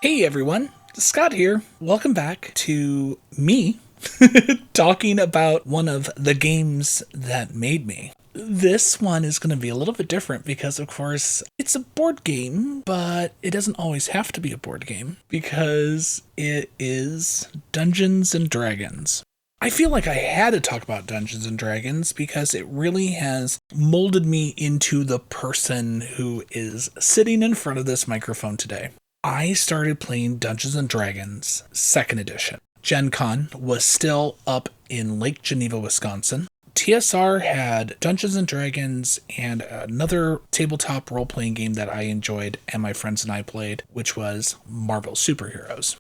Hey everyone, Scott here. Welcome back to me talking about one of the games that made me. This one is going to be a little bit different because, of course, it's a board game, but it doesn't always have to be a board game because it is Dungeons and Dragons. I feel like I had to talk about Dungeons and Dragons because it really has molded me into the person who is sitting in front of this microphone today. I started playing Dungeons & Dragons 2nd edition. Gen Con was still up in Lake Geneva, Wisconsin. TSR had Dungeons & Dragons and another tabletop role-playing game that I enjoyed and my friends and I played, which was Marvel Superheroes.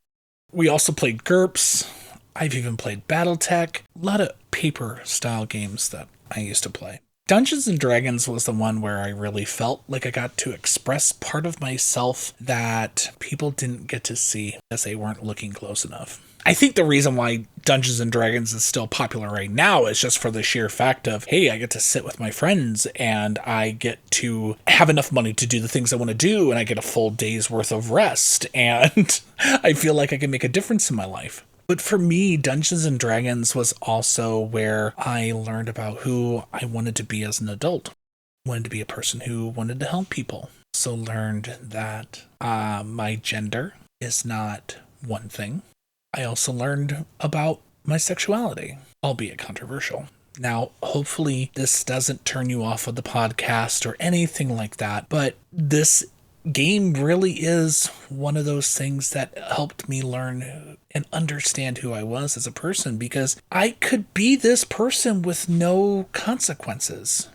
We also played GURPS. I've even played Battletech. A lot of paper-style games that I used to play. Dungeons & Dragons was the one where I really felt like I got to express part of myself that people didn't get to see as they weren't looking close enough. I think the reason why Dungeons & Dragons is still popular right now is just for the sheer fact of, hey, I get to sit with my friends and I get to have enough money to do the things I want to do and I get a full day's worth of rest and I feel like I can make a difference in my life. But for me, Dungeons & Dragons was also where I learned about who I wanted to be as an adult. I wanted to be a person who wanted to help people. So learned that my gender is not one thing. I also learned about my sexuality, albeit controversial. Now, hopefully this doesn't turn you off of the podcast or anything like that, but this game really is one of those things that helped me learn and understand who I was as a person because I could be this person with no consequences.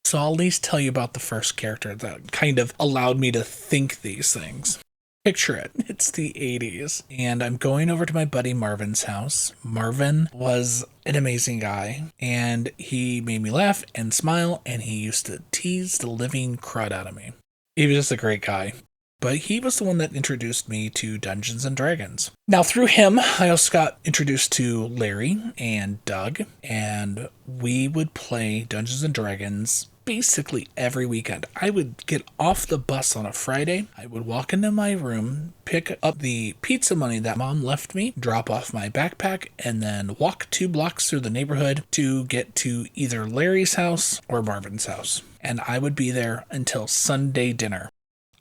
So I'll at least tell you about the first character that kind of allowed me to think these things. Picture it. It's the 80s. And I'm going over to my buddy Marvin's house. Marvin was an amazing guy. And he made me laugh and smile. And he used to tease the living crud out of me. He was just a great guy. But he was the one that introduced me to Dungeons & Dragons. Now, through him, I also got introduced to Larry and Doug. And we would play Dungeons & Dragons basically every weekend. I would get off the bus on a Friday. I would walk into my room, pick up the pizza money that Mom left me, drop off my backpack, and then walk 2 blocks through the neighborhood to get to either Larry's house or Marvin's house. And I would be there until Sunday dinner.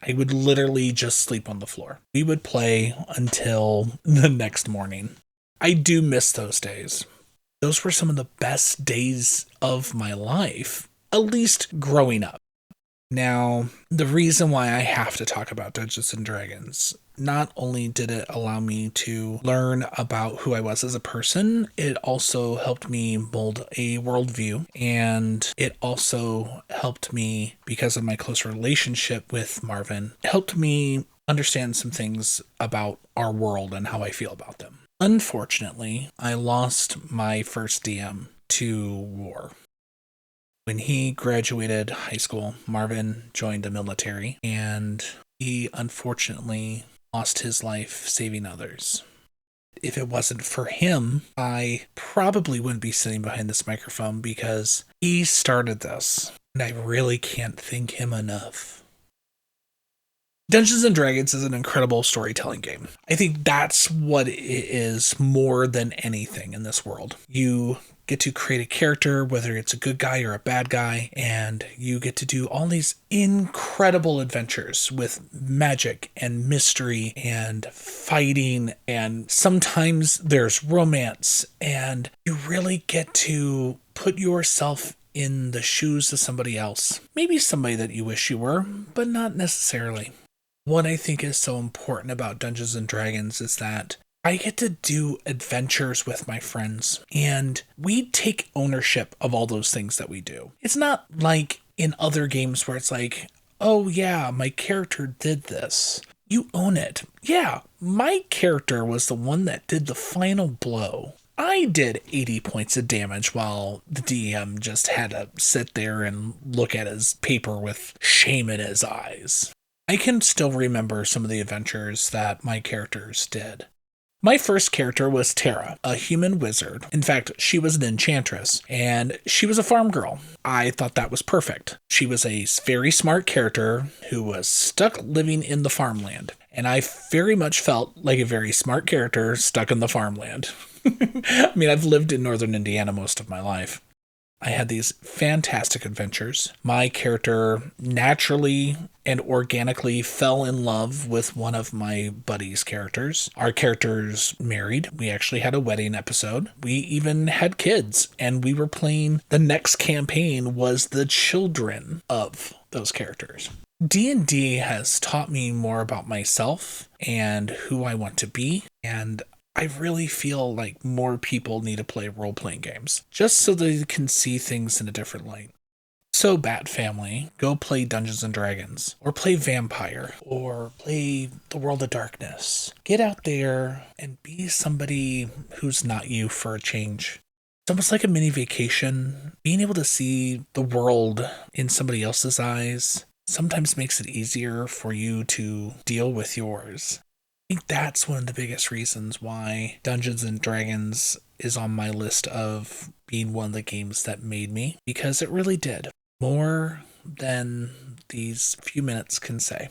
I would literally just sleep on the floor. We would play until the next morning. I do miss those days. Those were some of the best days of my life, at least growing up. Now, the reason why I have to talk about Dungeons & Dragons, not only did it allow me to learn about who I was as a person, it also helped me mold a worldview, and it also helped me, because of my close relationship with Marvin, helped me understand some things about our world and how I feel about them. Unfortunately, I lost my first DM to war. When he graduated high school, Marvin joined the military, and he unfortunately lost his life saving others. If it wasn't for him, I probably wouldn't be sitting behind this microphone because he started this, and I really can't thank him enough. Dungeons & Dragons is an incredible storytelling game. I think that's what it is more than anything in this world. You get to create a character, whether it's a good guy or a bad guy, and you get to do all these incredible adventures with magic and mystery and fighting, and sometimes there's romance, and you really get to put yourself in the shoes of somebody else. Maybe somebody that you wish you were, but not necessarily. What I think is so important about Dungeons & Dragons is that I get to do adventures with my friends, and we take ownership of all those things that we do. It's not like in other games where it's like, oh yeah, my character did this. You own it. Yeah, my character was the one that did the final blow. I did 80 points of damage while the DM just had to sit there and look at his paper with shame in his eyes. I can still remember some of the adventures that my characters did. My first character was Tara, a human wizard. In fact, she was an enchantress, and she was a farm girl. I thought that was perfect. She was a very smart character who was stuck living in the farmland, and I very much felt like a very smart character stuck in the farmland. I mean, I've lived in northern Indiana most of my life. I had these fantastic adventures. My character naturally and organically fell in love with one of my buddy's characters. Our characters married. We actually had a wedding episode. We even had kids, and we were playing the next campaign was the children of those characters. D&D has taught me more about myself and who I want to be, and I really feel like more people need to play role-playing games, just so they can see things in a different light. So, Bat Family, go play Dungeons & Dragons, or play Vampire, or play The World of Darkness. Get out there and be somebody who's not you for a change. It's almost like a mini vacation. Being able to see the world in somebody else's eyes sometimes makes it easier for you to deal with yours. I think that's one of the biggest reasons why Dungeons & Dragons is on my list of being one of the games that made me, because it really did. More than these few minutes can say.